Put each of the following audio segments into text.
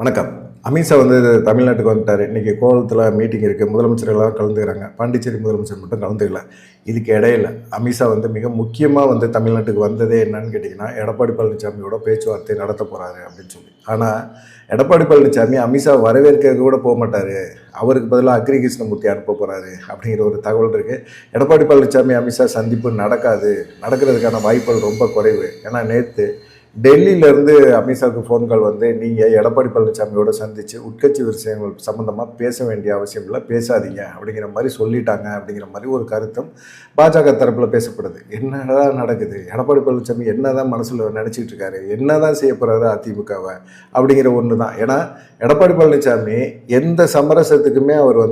வணக்கம். அமித்ஷா தமிழ்நாட்டுக்கு வந்துட்டார். இன்றைக்கி கோவளத்தில் மீட்டிங் இருக்குது. முதலமைச்சர்கள்லாம் கலந்துக்கிறாங்க. பாண்டிச்சேரி முதலமைச்சர் மட்டும் கலந்துக்கல. இதுக்கு இடையில அமித்ஷா மிக முக்கியமாக தமிழ்நாட்டுக்கு வந்ததே என்னன்னு கேட்டிங்கன்னா, எடப்பாடி பழனிசாமியோட பேச்சுவார்த்தை நடத்த போகிறாரு அப்படின்னு சொல்லி. ஆனால் எடப்பாடி பழனிசாமி அமித்ஷா வரவேற்க கூட போக மாட்டார், அவருக்கு பதிலாக அக்ரி கிருஷ்ணமூர்த்தி அனுப்ப போகிறாரு அப்படிங்கிற ஒரு தகவல் இருக்குது. எடப்பாடி பழனிசாமி அமித்ஷா சந்திப்பு நடக்கிறதுக்கான வாய்ப்புகள் ரொம்ப குறைவு. ஏன்னா நேற்று டெல்லியிலேருந்து அமித்ஷாவுக்கு ஃபோன் கால் நீங்கள் எடப்பாடி பழனிசாமியோட சந்தித்து உட்கட்சி விஷயங்கள் சம்மந்தமாக பேச வேண்டிய அவசியம் இல்லை, பேசாதீங்க அப்படிங்கிற மாதிரி சொல்லிட்டாங்க அப்படிங்கிற மாதிரி ஒரு கருத்தும் பாஜக தரப்பில் பேசப்படுது. என்னதான் நடக்குது, எடப்பாடி பழனிசாமி என்ன தான் மனசில் நினச்சிக்கிட்டு இருக்காரு, என்ன தான் செய்ய போகிறாரு அதிமுகவை அப்படிங்கிற ஒன்று தான். ஏன்னா எடப்பாடி பழனிசாமி எந்த சமரசத்துக்குமே அவர்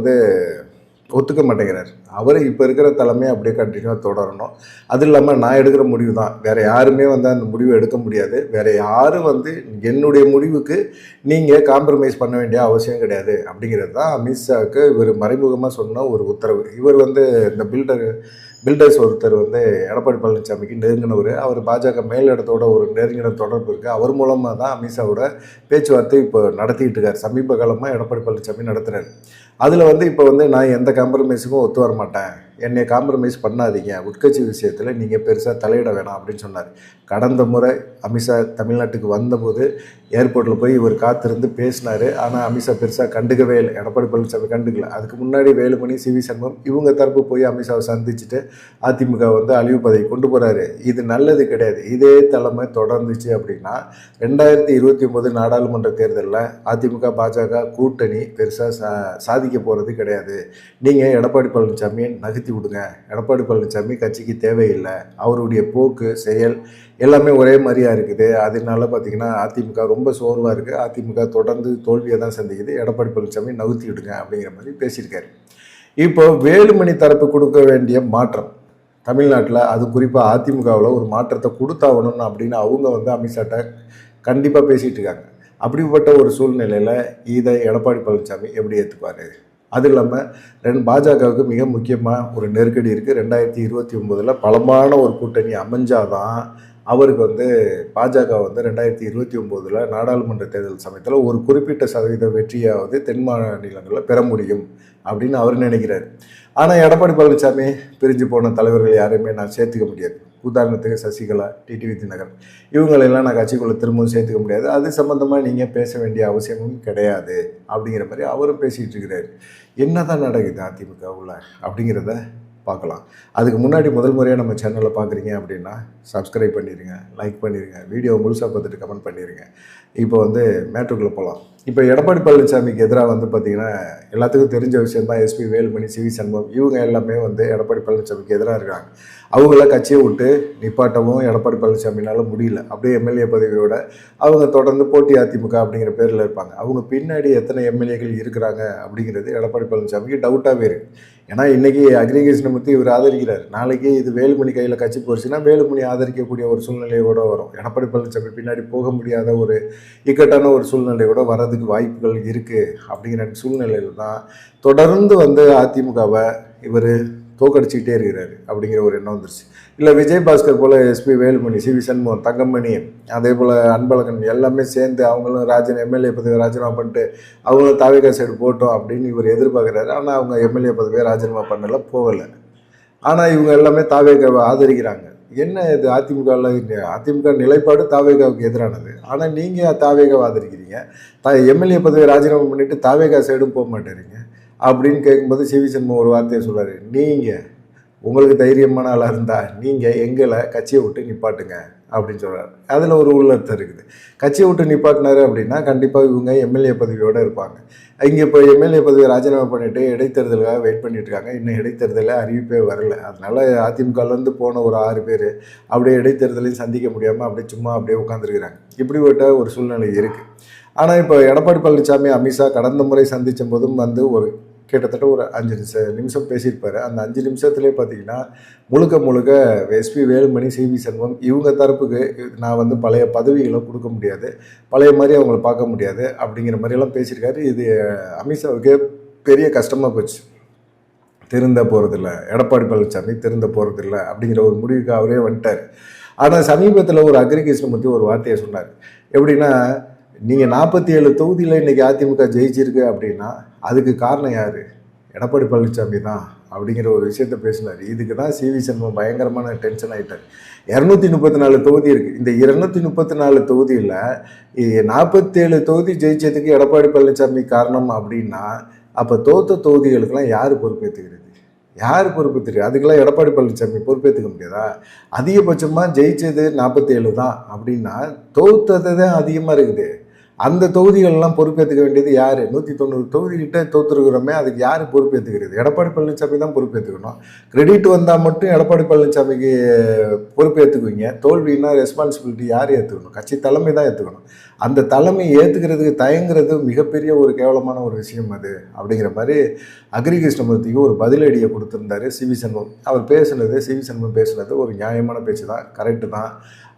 ஒத்துக்க மாட்டேங்கிறார். அவர் இப்போ இருக்கிற தலைமை அப்படியே கண்டினியூவாக தொடரணும். அது இல்லாமல் நான் எடுக்கிற முடிவு தான், வேறு யாருமே அந்த முடிவை எடுக்க முடியாது. வேறு யாரும் என்னுடைய முடிவுக்கு நீங்கள் காம்ப்ரமைஸ் பண்ண வேண்டிய அவசியம் கிடையாது அப்படிங்கிறது தான் அமித்ஷாவுக்கு இவர் மறைமுகமாக சொன்ன ஒரு உத்தரவு. இவர் இந்த பில்டர்ஸ் ஒருத்தர் எடப்பாடி பழனிசாமிக்கு நெருங்கினவர். அவர் பாஜக மேலிடத்தோட ஒரு நெருங்கின தொடர்பு இருக்குது. அவர் மூலமாக தான் அமித்ஷாவோட பேச்சுவார்த்தை இப்போ நடத்திக்கிட்டு இருக்கார். சமீப காலமாக எடப்பாடி பழனிசாமி நடத்துகிறார். அதில் இப்போ நான் எந்த காம்ப்ரமைஸுக்கும் ஒத்து வர மாட்டேன், என்னை காம்ப்ரமைஸ் பண்ணாதீங்க, உட்கட்சி விஷயத்தில் நீங்கள் பெருசாக தலையிட வேணாம் அப்படின்னு சொன்னார். கடந்த முறை அமித்ஷா தமிழ்நாட்டுக்கு வந்தபோது ஏர்போர்ட்டில் போய் இவர் காத்திருந்து பேசினார். ஆனால் அமித்ஷா பெருசாக கண்டுக்கவே இல்லை, எடப்பாடி பழனிசாமி கண்டுக்கல. அதுக்கு முன்னாடி வேலுமணி, சிவி சண்முகம் இவங்க தரப்பு போய் அமித்ஷாவை சந்திச்சுட்டு அதிமுக அழிவு பதவி கொண்டு போகிறாரு. இது நல்லது கிடையாது. இதே தலைமை தொடர்ந்துச்சு அப்படின்னா 2029 நாடாளுமன்ற தேர்தலில் அதிமுக பாஜக கூட்டணி பெருசாக சாதிக்க போகிறது கிடையாது. நீங்கள் எடப்பாடி பழனிசாமியை நகர்த்தி விடுங்க. எடப்பாடி பழனிசாமி கட்சிக்கு தேவையில்லை, அவருடைய போக்கு செயல் எல்லாமே ஒரே மாதிரியாக இருக்குது. அதனால பார்த்திங்கன்னா அதிமுக ரொம்ப சோர்வாக இருக்குது, அதிமுக தொடர்ந்து தோல்வியை தான் சந்திக்குது, எடப்பாடி பழனிசாமி நகர்த்தி விடுங்க அப்படிங்கிற மாதிரி பேசியிருக்காரு. இப்போ வேலுமணி தரப்பு கொடுக்க வேண்டிய மாற்றம் தமிழ்நாட்டில், அது குறிப்பாக அதிமுகவில் ஒரு மாற்றத்தை கொடுத்தாகணும் அப்படின்னு அவங்க அமித்ஷாட்ட கண்டிப்பாக பேசிகிட்டு இருக்காங்க. அப்படிப்பட்ட ஒரு சூழ்நிலையில் இதை எடப்பாடி பழனிசாமி எப்படி ஏற்றுப்பார்? அது இல்லாமல் பாஜகவுக்கு மிக முக்கியமாக ஒரு நெருக்கடி இருக்குது. 2029 பலமான ஒரு கூட்டணி அமைஞ்சாதான் அவருக்கு பாஜக 2029 நாடாளுமன்ற தேர்தல் சமயத்தில் ஒரு குறிப்பிட்ட சதவீத வெற்றியாவது தென் மாநிலங்களில் பெற முடியும் அப்படின்னு அவர் நினைக்கிறார். ஆனால் எடப்பாடி பழனிசாமி பிரிஞ்சு போன தலைவர்கள் யாரையுமே நான் சேர்த்துக்க முடியாது. உதாரணத்துக்கு சசிகலா, டிடிவி தினகரன் இவங்களெல்லாம் நான் கட்சிக்குள்ளே திரும்பவும் சேர்த்துக்க முடியாது, அது சம்மந்தமாக நீங்கள் பேச வேண்டிய அவசியமும் கிடையாது அப்படிங்கிற மாதிரி அவரும் பேசிகிட்டு இருக்கிறார். என்ன தான் நடக்குது அதிமுகவில் அப்படிங்கிறத பார்க்கலாம். அதுக்கு முன்னாடி முதல் முறையாக நம்ம சேனலை பார்க்குறீங்க அப்படின்னா சப்ஸ்கிரைப் பண்ணிடுங்க, லைக் பண்ணிடுங்க, வீடியோ முழுசாக பார்த்துட்டு கமெண்ட் பண்ணிடுங்க. இப்போ மேட்ருக்குள்ளே போகலாம். இப்போ எடப்பாடி பழனிசாமிக்கு எதிராக பார்த்திங்கன்னா எல்லாத்துக்கும் தெரிஞ்ச விஷயந்தான், எஸ்பி வேலுமணி, சிவி சண்முகம் இவங்க எல்லாமே எடப்பாடி பழனிசாமிக்கு எதிராக இருக்காங்க. அவங்கள கட்சியை விட்டு நிப்பாட்டவும் எடப்பாடி பழனிசாமினால முடியல. அப்படியே எம்எல்ஏ பதவியோட அவங்க தொடர்ந்து போட்டி அதிமுக அப்படிங்கிற பேரில் இருப்பாங்க. அவங்க பின்னாடி எத்தனை எம்எல்ஏக்கள் இருக்கிறாங்க அப்படிங்கிறது எடப்பாடி பழனிசாமிக்கு டவுட்டாகவே இருக்குது. ஏன்னா இன்றைக்கி அக்ரி கிருஷ்ணமூர்த்தி இவர் ஆதரிக்கிறார், நாளைக்கு இது வேலுமணி கையில் கட்சி போச்சுன்னா வேலுமணி ஆதரிக்கக்கூடிய ஒரு சூழ்நிலையோடு வரும். எடப்பாடி பழனிசாமி பின்னாடி போக முடியாத ஒரு இக்கட்டான ஒரு சூழ்நிலையோடு வர்றதுக்கு வாய்ப்புகள் இருக்குது. அப்படிங்கிற சூழ்நிலையில் தான் தொடர்ந்து அதிமுகவை இவர் தோக்கடிச்சிக்கிட்டே இருக்கிறாரு அப்படிங்கிற ஒரு எண்ணம் வந்துருச்சு. இல்லை விஜய் பாஸ்கர் போல் எஸ்பி வேலுமணி, சிவி சண்முகம், தங்கமணி, அதே போல் அன்பழகன் எல்லாமே சேர்ந்து அவங்களும் எம்எல்ஏ பதவி ராஜினாமா பண்ணிட்டு அவங்களும் தாவேகா சைடு போட்டோம் அப்படின்னு இவர் எதிர்பார்க்குறாரு. ஆனால் அவங்க எம்எல்ஏ பதவியை ராஜினாமா பண்ணல, போகலை. ஆனால் இவங்க எல்லாமே தாவேகாவை ஆதரிக்கிறாங்க. என்ன இது அதிமுக நிலைப்பாடு தாவேகாவுக்கு எதிரானது. ஆனால் நீங்கள் தாவேகாவை ஆதரிக்கிறீங்க, எம்எல்ஏ பதவியை ராஜினாமா பண்ணிவிட்டு தாவேகா சைடும் போக மாட்டேறீங்க அப்படின்னு கேட்கும்போது சிவி சண்முகம் ஒரு வார்த்தையை சொல்கிறாரு, நீங்கள் உங்களுக்கு தைரியமான ஆளாக இருந்தால் நீங்கள் எங்களை கட்சியை விட்டு நிப்பாட்டுங்க அப்படின்னு சொல்கிறார். அதில் ஒரு உள்ளர்த்தம் இருக்குது. கட்சியை விட்டு நிப்பாட்டினார் அப்படின்னா கண்டிப்பாக இவங்க எம்எல்ஏ பதவியோடு இருப்பாங்க. இங்கே இப்போ எம்எல்ஏ பதவியை ராஜினாமா பண்ணிவிட்டு இடைத்தேர்தலுக்காக வெயிட் பண்ணிட்டு இருக்காங்க. இன்னும் இடைத்தேர்தலில் அறிவிப்பே வரல. அதனால் அதிமுகலேருந்து போன ஒரு 6 பேர் அப்படியே இடைத்தேர்தலையும் சந்திக்க முடியாமல் அப்படியே உட்காந்துருக்குறாங்க. இப்படிப்பட்ட ஒரு சூழ்நிலை இருக்குது. ஆனால் இப்போ எடப்பாடி பழனிசாமி அமித்ஷா கடந்த முறை சந்தித்த போதும் ஒரு கிட்டத்தட்ட ஒரு 5 நிமிஷம் பேசியிருப்பார். அந்த 5 நிமிஷத்துலேயே பார்த்தீங்கன்னா முழுக்க எஸ்பி வேலுமணி, சிவி சண்முகம் இவங்க தரப்புக்கு நான் பழைய பதவிகளை கொடுக்க முடியாது, பழைய மாதிரி அவங்கள பார்க்க முடியாது அப்படிங்கிற மாதிரியெல்லாம் பேசியிருக்காரு. இது அமித்ஷாவுக்கு பெரிய கஷ்டமாக போச்சு. திருந்த போகிறதில்ல, எடப்பாடி பழனிசாமி திருந்த போகிறதில்ல அப்படிங்கிற ஒரு முடிவுக்கு அவரே வந்துட்டார். ஆனால் சமீபத்தில் ஒரு அக்ரி கிருஷ்ணமூர்த்தி ஒரு வார்த்தையை சொன்னார். எப்படின்னா, நீங்கள் 47 தொகுதியில் இன்றைக்கி அதிமுக ஜெயிச்சிருக்கு அப்படின்னா அதுக்கு காரணம் யார்? எடப்பாடி பழனிசாமி தான் அப்படிங்கிற ஒரு விஷயத்த பேசினார். இதுக்கு தான் சிவி சண்முகம் பயங்கரமான டென்ஷன் ஆகிட்டார். 234 தொகுதி இருக்குது. இந்த 234 தொகுதியில் 47 தொகுதி ஜெயிச்சதுக்கு எடப்பாடி பழனிசாமி காரணம் அப்படின்னா அப்போ தோத்த தொகுதிகளுக்கெல்லாம் யார் பொறுப்பேற்றுக்கிறது? யார் பொறுப்பேற்றுக்கு? அதுக்கெல்லாம் எடப்பாடி பழனிசாமி பொறுப்பேற்றுக்க முடியாதா? அதிகபட்சமாக ஜெயிச்சது 47 தான் அப்படின்னா தோத்தது தான் அதிகமாக இருக்குது. அந்த தொகுதிகளெல்லாம் பொறுப்பேற்றுக்க வேண்டியது யார்? 190 தொகுதிகிட்ட தோற்றுருக்கிறோமே, அதுக்கு யார் பொறுப்பேற்றுக்கிறது? எடப்பாடி பழனிசாமி தான் பொறுப்பேற்றுக்கணும். கிரெடிட் வந்தால் மட்டும் எடப்பாடி பழனிசாமிக்கு பொறுப்பேற்றுக்குவீங்க. தோல்வின்னா ரெஸ்பான்சிபிலிட்டி யார் ஏற்றுக்கணும்? கட்சி தலைமை தான் ஏற்றுக்கணும். அந்த தலைமை ஏற்றுக்கிறதுக்கு தயங்குறது மிகப்பெரிய ஒரு கேவலமான ஒரு விஷயம் அது அப்படிங்கிற மாதிரி அக்ரி கிருஷ்ணமூர்த்திக்கு ஒரு பதிலடியை கொடுத்துருந்தாரு சிவி சண்முகம். அவர் பேசுனது, சிவி சண்முகம் பேசுனது ஒரு நியாயமான பேச்சு தான், கரெக்டு தான்.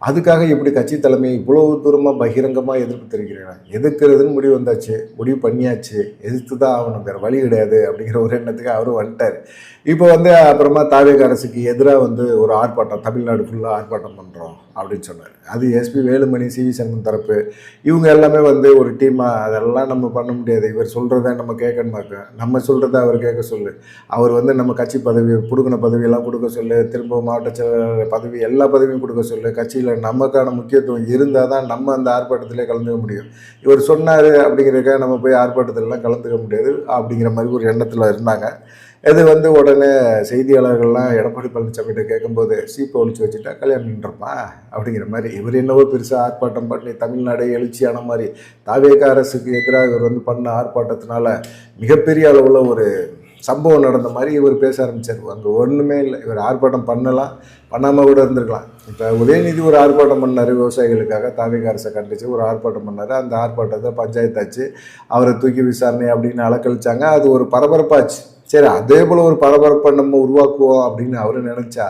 அதுக்காக இப்படி கட்சி தலைமை இவ்வளோ தூரமாக பகிரங்கமாக எதிர்ப்பு தெரிவிக்கிறாங்க. எதிர்க்கிறதுன்னு முடிவு வந்தாச்சு, முடிவு பண்ணியாச்சு, எதிர்த்து தான் ஆகணும், வேறு வழி கிடையாது அப்படிங்கிற ஒரு எண்ணத்துக்கு அவரும் வந்துட்டார். இப்போ அப்புறமா தாவேக அரசுக்கு எதிராக ஒரு ஆர்ப்பாட்டம், தமிழ்நாடு ஃபுல்லாக ஆர்ப்பாட்டம் பண்ணுறோம் அப்படின்னு சொன்னார். அது எஸ்பி வேலுமணி, சிவி சண்முகம் தரப்பு இவங்க எல்லாமே ஒரு டீமாக அதெல்லாம் நம்ம பண்ண முடியாது, இவர் சொல்கிறத நம்ம கேட்கணுமாக்க, நம்ம சொல்கிறத அவர் கேட்க சொல்லு, அவர் நம்ம கட்சி பதவி கொடுக்கின பதவியெல்லாம் கொடுக்க சொல்லு, திரும்ப மாவட்ட செயலாளர் பதவி எல்லா பதவியும் கொடுக்க சொல்லு, கட்சியில் நமக்கான முக்கியத்துவம் இருந்தால் தான் நம்ம அந்த ஆர்ப்பாட்டத்திலே கலந்துக்க முடியும். இவர் சொன்னார் அப்படிங்கிறதுக்காக நம்ம போய் ஆர்ப்பாட்டத்திலலாம் கலந்துக்க முடியாது அப்படிங்கிற மாதிரி ஒரு எண்ணத்தில் இருந்தாங்க. இது உடனே செய்தியாளர்கள்லாம் எடப்பாடி பழனிசாமிகிட்ட கேட்கும்போது சீப்பை ஒழிச்சு வச்சுட்டா கல்யாணம் நின்றப்பா அப்படிங்கிற மாதிரி இவர் என்னவோ பெருசாக ஆர்ப்பாட்டம் பண்ணி தமிழ்நாடே எழுச்சியான மாதிரி தாவேக அரசுக்கு எதிராக இவர் பண்ண ஆர்ப்பாட்டத்தினால மிகப்பெரிய அளவில் ஒரு சம்பவம் நடந்த மாதிரி இவர் பேச ஆரம்பித்தார். அங்கே ஒன்றுமே இல்லை, இவர் ஆர்ப்பாட்டம் பண்ணாமல் கூட இருந்திருக்கலாம். இப்போ உதயநிதி ஒரு ஆர்ப்பாட்டம் பண்ணார், விவசாயிகளுக்காக தாவேக அரசை கண்டித்து ஒரு ஆர்ப்பாட்டம் பண்ணார். அந்த ஆர்ப்பாட்டத்தை பஞ்சாயத்தாச்சு, அவரை தூக்கி விசாரணை அப்படின்னு அலக்கழிச்சாங்க. அது ஒரு பரபரப்பாச்சு. சரி, அதே போல் ஒரு பரபரப்பை நம்ம உருவாக்குவோம் அப்படின்னு அவர் நினச்சா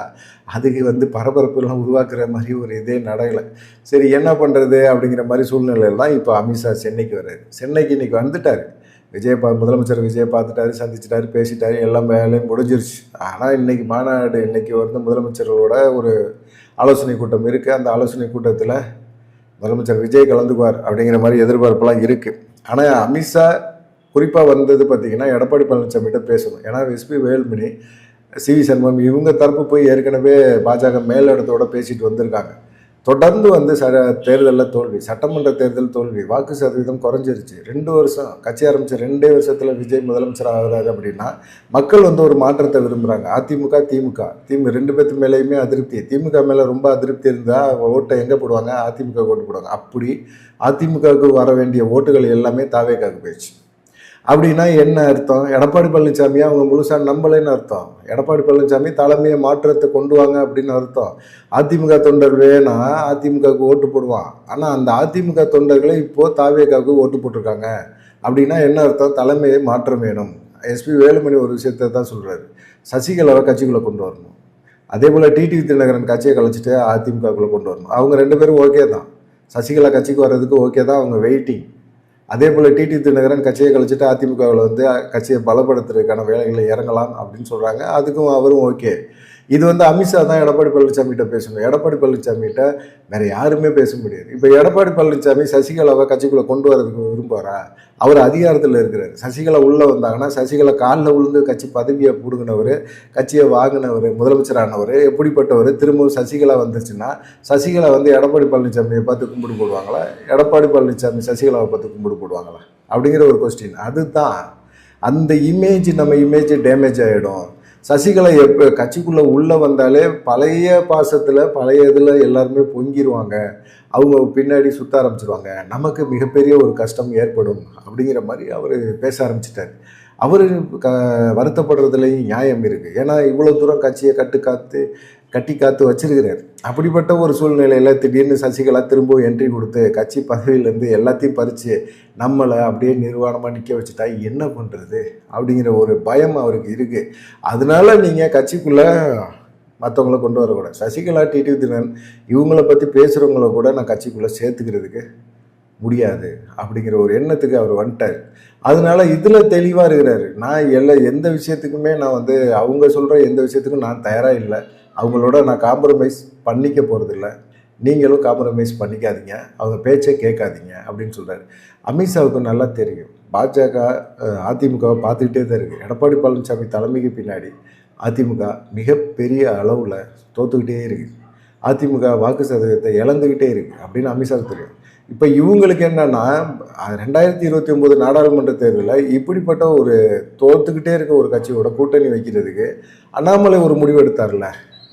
அதுக்கு பரபரப்புலாம் உருவாக்குற மாதிரி ஒரு இதே நடக்கலை. சரி, என்ன பண்ணுறது அப்படிங்கிற மாதிரி சூழ்நிலையில் தான் இப்போ அமித்ஷா சென்னைக்கு வர்றாரு. சென்னைக்கு இன்றைக்கி வந்துட்டார். முதலமைச்சர் விஜயை பார்த்துட்டாரு, சந்திச்சிட்டாரு, பேசிட்டாரு, எல்லாம் வேலையும் முடிஞ்சிருச்சு. ஆனால் இன்றைக்கி மாநாடு, இன்றைக்கி முதலமைச்சர்களோட ஒரு ஆலோசனை கூட்டம் இருக்குது. அந்த ஆலோசனை கூட்டத்தில் முதலமைச்சர் விஜய் கலந்துக்குவார் அப்படிங்கிற மாதிரி எதிர்பார்ப்பெல்லாம் இருக்குது. ஆனால் அமித்ஷா குறிப்பாக வந்தது பார்த்திங்கன்னா எடப்பாடி பழனிசாமிகிட்ட பேசணும். ஏன்னா எஸ்பி வேலுமணி, சிவி சண்முகம் இவங்க தரப்பு போய் ஏற்கனவே பாஜக மேலிடத்தோடு பேசிட்டு வந்திருக்காங்க. தொடர்ந்து தேர்தலில் தோல்வி, சட்டமன்ற தேர்தல் தோல்வி, வாக்கு சதவீதம் குறைஞ்சிருச்சு. 2 வருஷம் கட்சி ஆரம்பித்த 2 வருஷத்தில் விஜய் முதலமைச்சர் ஆகிறாரு அப்படின்னா மக்கள் ஒரு மாற்றத்தை விரும்புகிறாங்க. அதிமுக, திமுக 2 பேர்த்து மேலேயுமே அதிருப்தி. திமுக மேலே ரொம்ப அதிருப்தி இருந்தால் ஓட்டை எங்கே போடுவாங்க? அதிமுக ஓட்டு போடுவாங்க. அப்படி அதிமுகவுக்கு வர வேண்டிய ஓட்டுகள் எல்லாமே தாவேகாவுக்கு போயிடுச்சு. அப்படின்னா என்ன அர்த்தம்? எடப்பாடி பழனிசாமியை அவங்க முழுசாக நம்பலைன்னு அர்த்தம். எடப்பாடி பழனிசாமி தலைமையை மாற்றத்தை கொண்டு வாங்க அப்படின்னு அர்த்தம். அதிமுக தொண்டர் வேணா அதிமுகவுக்கு ஓட்டு போடுவான். ஆனால் அந்த அதிமுக தொண்டர்களை இப்போது தாவேகாவுக்கு ஓட்டு போட்டிருக்காங்க அப்படின்னா என்ன அர்த்தம்? தலைமையை மாற்றம் வேணும். எஸ்பி வேலுமணி ஒரு விஷயத்தை தான் சொல்கிறாரு, சசிகலாவை கட்சிக்குள்ளே கொண்டு வரணும். அதே போல் டிடிவி தினகரன் கட்சியை கழிச்சிட்டு அதிமுகக்குள்ளே கொண்டு வரணும். அவங்க 2 பேரும் ஓகே தான், சசிகலா கட்சிக்கு வர்றதுக்கு ஓகே தான், அவங்க வெயிட்டிங். அதே போல் டிடிவி தினகரன் கட்சியை கழிச்சிட்டு அதிமுகவில் கட்சியை பலப்படுத்துறதுக்கான வேலைகளை இறங்கலாம் அப்படின்னு சொல்கிறாங்க. அதுக்கும் அவரும் ஓகே. இது அமித்ஷா தான் எடப்பாடி பழனிசாமிகிட்ட பேசணும். எடப்பாடி பழனிசாமிகிட்ட வேறு யாருமே பேச முடியாது. இப்போ எடப்பாடி பழனிசாமி சசிகலாவை கட்சிக்குள்ளே கொண்டு வரதுக்கு விரும்புவாரா? அவர் அதிகாரத்தில் இருக்கிறார். சசிகலா உள்ளே வந்தாங்கன்னா சசிகலா காலில் விழுந்து கட்சி பதவியை பிடுங்கினவர், கட்சியை வாங்கினவர், முதலமைச்சரானவர் எப்படிப்பட்டவர்? திரும்பவும் சசிகலா வந்துருச்சுன்னா சசிகலா எடப்பாடி பழனிசாமியை பார்த்து கும்பிடு போடுவாங்களா? எடப்பாடி பழனிசாமி சசிகலாவை பார்த்து கும்பிடு போடுவாங்களா? அப்படிங்கிற ஒரு கொஸ்டின். அதுதான் அந்த நம்ம இமேஜ் டேமேஜ் ஆகிடும். சசிகலா எப்போ கட்சிக்குள்ளே உள்ளே வந்தாலே பழைய பாசத்தில் பழைய இதில் எல்லாருமே பொங்கிடுவாங்க, அவங்க பின்னாடி சுற்ற ஆரம்பிச்சிருவாங்க, நமக்கு மிகப்பெரிய ஒரு கஷ்டம் ஏற்படும் அப்படிங்கிற மாதிரி அவர் பேச ஆரம்பிச்சிட்டார். அவர் வருத்தப்படுறதுலேயும் நியாயம் இருக்குது. ஏன்னா இவ்வளோ தூரம் கட்சியை கட்டி காத்து வச்சிருக்கிறார். அப்படிப்பட்ட ஒரு சூழ்நிலையில் திடீர்னு சசிகலா திரும்ப என்ட்ரி கொடுத்து கட்சி பதவியிலேருந்து எல்லாத்தையும் பறித்து நம்மளை அப்படியே நிர்வாணமாக நிற்க வச்சுட்டா என்ன பண்ணுறது அப்படிங்கிற ஒரு பயம் அவருக்கு இருக்குது. அதனால நீங்கள் கட்சிக்குள்ளே மற்றவங்கள கொண்டு வரக்கூடாது. சசிகலா, டிடிவி தினகரன் இவங்கள பற்றி பேசுகிறவங்கள கூட நான் கட்சிக்குள்ளே சேர்த்துக்கிறதுக்கு முடியாது அப்படிங்கிற ஒரு எண்ணத்துக்கு அவர் வந்துட்டார். அதனால இதில் தெளிவாக இருக்கிறாரு. நான் எந்த விஷயத்துக்குமே நான் அவங்க சொல்கிற எந்த விஷயத்துக்கும் நான் தயாராக இல்லை, அவங்களோட நான் காம்ப்ரமைஸ் பண்ணிக்க போகிறதில்ல, நீங்களும் காம்ப்ரமைஸ் பண்ணிக்காதீங்க, அவங்க பேச்சை கேட்காதீங்க அப்படின்னு சொல்கிறாரு. அமித்ஷாவுக்கு நல்லா தெரியும் பாஜக அதிமுகவை பார்த்துக்கிட்டே தான் இருக்குது. எடப்பாடி பழனிசாமி தலைமைக்கு பின்னாடி அதிமுக மிகப்பெரிய அளவில் தோற்றுக்கிட்டே இருக்குது. அதிமுக வாக்கு சதவீதத்தை இழந்துக்கிட்டே இருக்குது அப்படின்னு அமித்ஷாவுக்கு தெரியும். இப்போ இவங்களுக்கு என்னன்னா 2029 நாடாளுமன்ற தேர்தலில் இப்படிப்பட்ட ஒரு தோற்றுக்கிட்டே இருக்க ஒரு கட்சியோட கூட்டணி வைக்கிறதுக்கு அண்ணாமலை ஒரு முடிவு எடுத்தார்ல,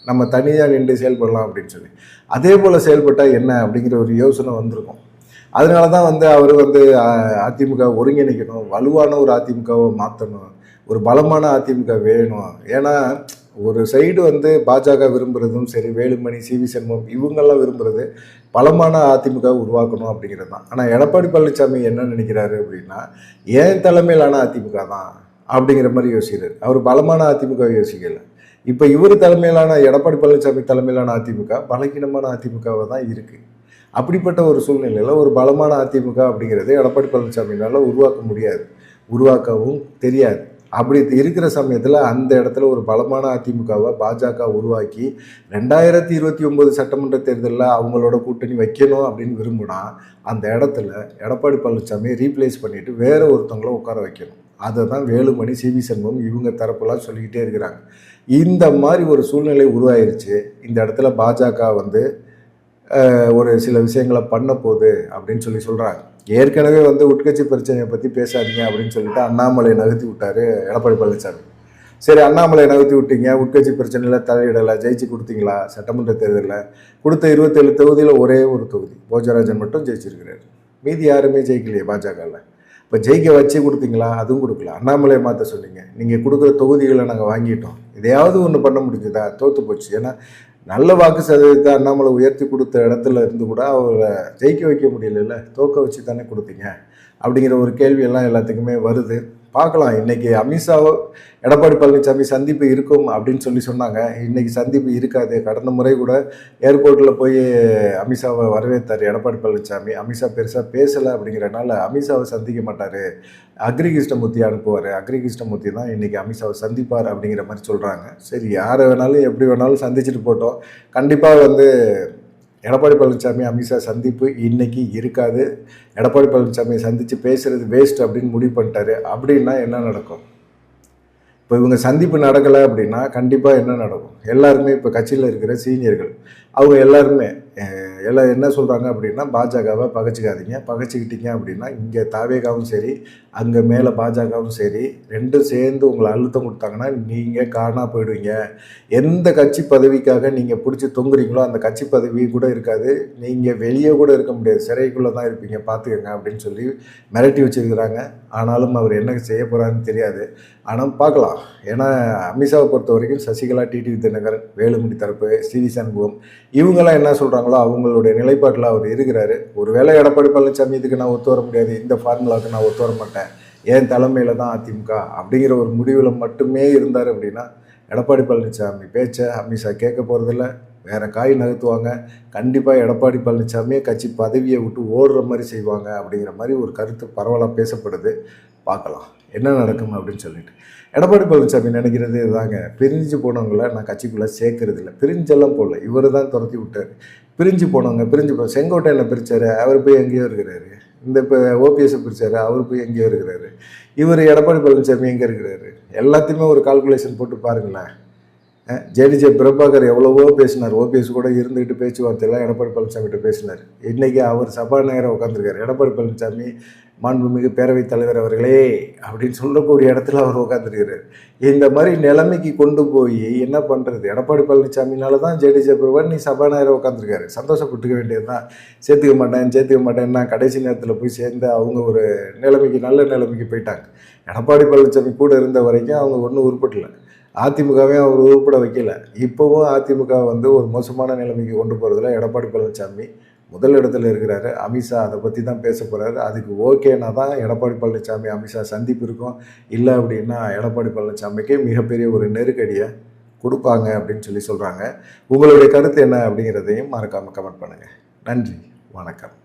நம்ம தனியாக நின்று செயல்படலாம் அப்படின்னு சொல்லி. அதே போல் செயல்பட்டால் என்ன அப்படிங்கிற ஒரு யோசனை வந்திருக்கும். அதனால தான் அவர் அதிமுக ஒருங்கிணைக்கணும், வலுவான ஒரு அதிமுகவை மாற்றணும், ஒரு பலமான அதிமுக வேணும். ஏன்னா ஒரு சைடு பாஜக விரும்புகிறதும் சரி, வேலுமணி, சிவி சண்முகம் இவங்கெல்லாம் விரும்புகிறது பலமான அதிமுக உருவாக்கணும் அப்படிங்கிறது தான். ஆனால் எடப்பாடி பழனிசாமி என்ன நினைக்கிறாரு அப்படின்னா, ஏன் தலைமையிலான அதிமுக தான் அப்படிங்கிற மாதிரி யோசிக்கிறார். அவர் பலமான அதிமுக யோசிக்கலை. இப்போ இவர் தலைமையிலான எடப்பாடி பழனிசாமி தலைமையிலான அதிமுக பலகீனமான அதிமுகவாக தான் இருக்குது. அப்படிப்பட்ட ஒரு சூழ்நிலையில் ஒரு பலமான அதிமுக அப்படிங்கிறது எடப்பாடி பழனிசாமினால் உருவாக்க முடியாது, உருவாக்கவும் தெரியாது. அப்படி இருக்கிற சமயத்தில் அந்த இடத்துல ஒரு பலமான அதிமுகவை பாஜக உருவாக்கி 2029 சட்டமன்ற தேர்தலில் அவங்களோட கூட்டணி வைக்கணும் அப்படின்னு விரும்பினா அந்த இடத்துல எடப்பாடி பழனிசாமியை ரீப்ளேஸ் பண்ணிவிட்டு வேறு ஒருத்தவங்கள உட்கார வைக்கணும். அதை தான் வேலுமணி, சிவி சண்முகம் இவங்க தரப்பெல்லாம் சொல்லிக்கிட்டே இருக்கிறாங்க. இந்த மாதிரி ஒரு சூழ்நிலை உருவாயிருச்சு. இந்த இடத்துல பாஜக ஒரு சில விஷயங்களை பண்ண போகுது அப்படின்னு சொல்கிறாங்க. ஏற்கனவே உட்கட்சி பிரச்சனையை பற்றி பேசாதீங்க அப்படின்னு சொல்லிட்டு அண்ணாமலை நகர்த்தி விட்டார் எடப்பாடி பழனிசாமி. சரி, அண்ணாமலை நகர்த்தி விட்டீங்க, உட்கட்சி பிரச்சனையில் தலையிடலை, ஜெயிச்சு கொடுத்தீங்களா? சட்டமன்ற தேர்தலில் கொடுத்த 27 தொகுதியில் ஒரே ஒரு தொகுதி போஜராஜன் மட்டும் ஜெயிச்சிருக்கிறார். மீதி யாருமே ஜெயிக்கலையே பாஜகவில். இப்போ ஜெயிக்க வச்சு கொடுத்தீங்களா? அதுவும் கொடுக்கல. அண்ணாமலையை மாற்ற சொன்னீங்க. நீங்கள் கொடுக்குற தொகுதிகளை நாங்கள் வாங்கிட்டோம், இதையாவது ஒன்று பண்ண முடிஞ்சுதா? தோற்று போச்சு. ஏன்னா நல்ல வாக்கு சதவீதத்தை அண்ணாமலை உயர்த்தி கொடுத்த இடத்துல இருந்து கூட அவரை ஜெயிக்க வைக்க முடியல, தோக்க வச்சு தானே கொடுத்தீங்க அப்படிங்கிற ஒரு கேள்வியெல்லாம் எல்லாத்துக்குமே வருது. பார்க்கலாம். இன்றைக்கி அமித்ஷாவோ எடப்பாடி பழனிசாமி சந்திப்பு இருக்கும் அப்படின்னு சொன்னாங்க. இன்றைக்கி சந்திப்பு இருக்காது. கடந்த முறை கூட ஏர்போர்ட்டில் போய் அமித்ஷாவை வரவேற்றார் எடப்பாடி பழனிசாமி. அமித்ஷா பெருசாக பேசலை அப்படிங்கிறனால அமித்ஷாவை சந்திக்க மாட்டார், அக்ரி கிருஷ்ணமூர்த்தி அனுப்புவார். அக்ரி கிருஷ்ணமூர்த்தி தான் இன்றைக்கி அமித்ஷாவை சந்திப்பார் அப்படிங்கிற மாதிரி சொல்கிறாங்க. சரி, யாரை வேணாலும் எப்படி வேணாலும் சந்திச்சுட்டு போட்டோம். கண்டிப்பாக எடப்பாடி பழனிசாமி அமித்ஷா சந்திப்பு இன்றைக்கி இருக்காது. எடப்பாடி பழனிசாமியை சந்தித்து பேசுகிறது வேஸ்ட் அப்படின்னு முடிவு பண்ணிட்டாரு. அப்படின்னா என்ன நடக்கும்? இப்போ இவங்க சந்திப்பு நடக்கலை அப்படின்னா கண்டிப்பாக என்ன நடக்கும்? எல்லாருமே இப்போ கட்சியில் இருக்கிற சீனியர்கள் அவங்க எல்லாருமே எல்லாம் என்ன சொல்கிறாங்க அப்படின்னா, பாஜகவை பகைச்சிக்காதீங்க, பகைச்சிக்கிட்டீங்க அப்படின்னா இங்கே தாவேகாவும் சரி, அங்கே மேலே பாஜகவும் சரி, ரெண்டும் சேர்ந்து உங்களை அழுத்தம் கொடுத்தாங்கன்னா நீங்கள் காணா போயிடுவீங்க. எந்த கட்சி பதவிக்காக நீங்கள் பிடிச்சி தொங்குறீங்களோ அந்த கட்சி பதவி கூட இருக்காது, நீங்கள் வெளியே கூட இருக்க முடியாது, சிறைக்குள்ளே தான் இருப்பீங்க, பார்த்துக்கங்க அப்படின்னு சொல்லி மிரட்டி வச்சுருக்கிறாங்க. ஆனாலும் அவர் என்ன செய்ய போகிறாருன்னு தெரியாது. ஆனால் பார்க்கலாம். ஏன்னா அமித்ஷாவை பொறுத்த வரைக்கும் சசிகலா, டிடிவி தினகரன், வேலுமணி தரப்பு, சிவி சண்முகம் இவங்கெல்லாம் என்ன சொல்கிறாங்களோ அவங்களுடைய நிலைப்பாட்டில் அவர் இருக்கிறாரு. ஒருவேளை எடப்பாடி பழனிசாமி இதுக்கு நான் ஒத்து வர முடியாது, இந்த ஃபார்முலாவுக்கு நான் ஒத்து வர மாட்டேன், என் தலைமையில் தான் அதிமுக அப்படிங்கிற ஒரு முடிவில் மட்டுமே இருந்தார் அப்படின்னா எடப்பாடி பழனிசாமி பேச்சை அமித்ஷா கேட்க போகிறதில்ல, வேறு காய் நகர்த்துவாங்க. கண்டிப்பாக எடப்பாடி பழனிசாமியை கட்சி பதவியை விட்டு ஓடுற மாதிரி செய்வாங்க அப்படிங்கிற மாதிரி ஒரு கருத்து பரவலாக பேசப்படுது. பார்க்கலாம் என்ன நடக்கும் அப்படின்னு சொல்லிட்டு. எடப்பாடி பழனிசாமி நினைக்கிறது இதுதாங்க, பிரிஞ்சு போனவங்கள நான் கட்சிக்குள்ளே சேர்க்கறது இல்லை. பிரிஞ்செல்லாம் போடல, இவர் தான் துரத்தி விட்டார். பிரிஞ்சு போனவங்க செங்கோட்டையனை பிரித்தார், அவர் போய் எங்கேயோ இருக்கிறாரு. இந்த இப்போ ஓபிஎஸ்ஸை பிரித்தார், அவர் போய் எங்கேயோ இருக்கிறாரு. இவர் எடப்பாடி பழனிசாமி எங்கே இருக்கிறாரு? எல்லாத்தையுமே ஒரு கால்குலேஷன் போட்டு பாருங்களேன். ஜேடிஜே பிரபாகர் எவ்வளவோ பேசினார், ஓபிஎஸ் கூட இருந்துக்கிட்டு பேச்சுவார்த்தையெல்லாம் எடப்பாடி பழனிசாமிகிட்ட பேசினார். இன்றைக்கி அவர் சபாநாயகராக உட்காந்துருக்கார். எடப்பாடி பழனிசாமி மாண்புமிகு பேரவைத் தலைவர் அவர்களே அப்படின்னு சொல்லக்கூடிய இடத்துல அவர் உட்காந்துருக்கிறார். இந்த மாதிரி நிலைமைக்கு கொண்டு போய் என்ன பண்ணுறது? எடப்பாடி பழனிசாமினால தான் ஜேடிஜே பிரபாகர் நீ சபாநாயகராக உட்காந்துருக்காரு. சந்தோஷப்பட்டுக்க வேண்டியது தான். சேர்த்துக்க மாட்டேன்னா கடைசி நேரத்தில் போய் சேர்ந்து அவங்க ஒரு நிலைமைக்கு, நல்ல நிலைமைக்கு போயிட்டாங்க. எடப்பாடி பழனிசாமி கூட இருந்த வரைக்கும் அவங்க ஒன்றும் உருப்படலை. அதிமுகவே அவர் உருப்பட வைக்கல. இப்போவும் அதிமுக ஒரு மோசமான நிலைமைக்கு கொண்டு போகிறதுல எடப்பாடி பழனிசாமி முதல் இடத்துல இருக்கிறாரு. அமித்ஷா அதை பற்றி தான் பேச போகிறாரு. அதுக்கு ஓகேனா தான் எடப்பாடி பழனிசாமி அமித்ஷா சந்திப்பு இருக்கும். இல்லை அப்படின்னா எடப்பாடி பழனிசாமிக்கு மிகப்பெரிய ஒரு நெருக்கடியை கொடுப்பாங்க அப்படின்னு சொல்கிறாங்க. உங்களுடைய கருத்து என்ன அப்படிங்கிறதையும் மறக்காமல் கமெண்ட் பண்ணுங்கள். நன்றி, வணக்கம்.